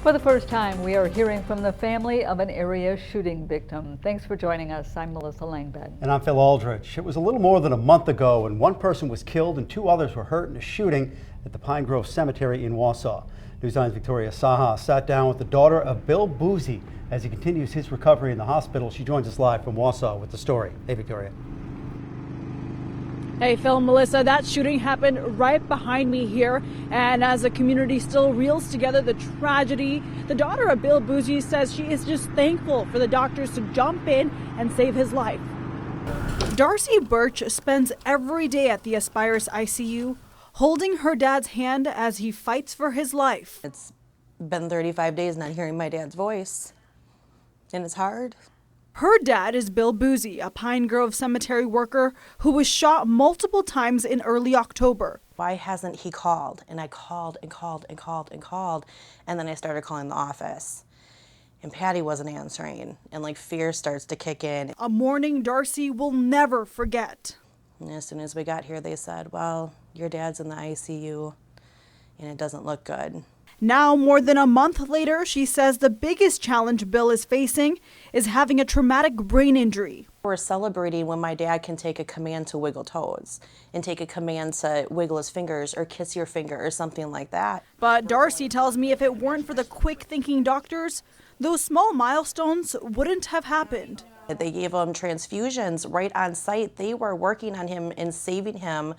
For the first time, we are hearing from the family of an area shooting victim. Thanks for joining us. I'm Melissa Langbed. And I'm Phil Aldrich. It was a little more than a month ago when one person was killed and two others were hurt in a shooting at the Pine Grove Cemetery in Wausau. News 9's Victoria Saha sat down with the daughter of Bill Boozy as he continues his recovery in the hospital. She joins us live from Wausau with the story. Hey, Victoria. Hey, Phil and Melissa, that shooting happened right behind me here. And as the community still reels together the tragedy, the daughter of Bill Boozy says she is just thankful for the doctors to jump in and save his life. Darcy Birch spends every day at the Aspires ICU, holding her dad's hand as he fights for his life. It's been 35 days not hearing my dad's voice, and it's hard. Her dad is Bill Boozy, a Pine Grove Cemetery worker who was shot multiple times in early October. Why hasn't he called? And I called and called and called and called, and then I started calling the office. And Patty wasn't answering, and fear starts to kick in. A morning Darcy will never forget. And as soon as we got here, they said, well, your dad's in the ICU, and it doesn't look good. Now, more than a month later, she says the biggest challenge Bill is facing is having a traumatic brain injury. We're celebrating when my dad can take a command to wiggle toes and take a command to wiggle his fingers or kiss your finger or something like that. But Darcy tells me if it weren't for the quick-thinking doctors, those small milestones wouldn't have happened. They gave him transfusions right on site. They were working on him and saving him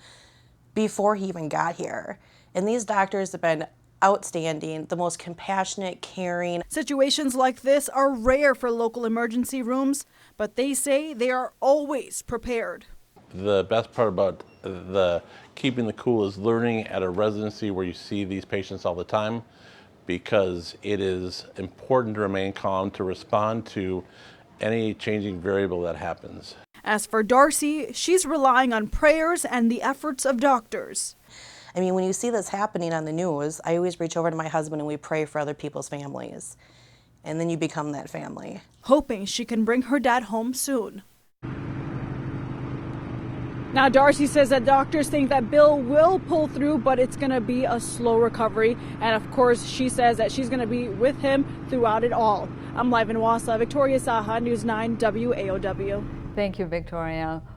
before he even got here. And these doctors have been outstanding, the most compassionate, caring. Situations like this are rare for local emergency rooms, but they say they are always prepared. The best part about the keeping the cool is learning at a residency where you see these patients all the time, because it is important to remain calm, to respond to any changing variable that happens. As for Darcy, she's relying on prayers and the efforts of doctors. I mean, when you see this happening on the news, I always reach over to my husband and we pray for other people's families. And then you become that family. Hoping she can bring her dad home soon. Now, Darcy says that doctors think that Bill will pull through, but it's going to be a slow recovery. And of course, she says that she's going to be with him throughout it all. I'm live in Wausau, Victoria Saha, News 9 WAOW. Thank you, Victoria.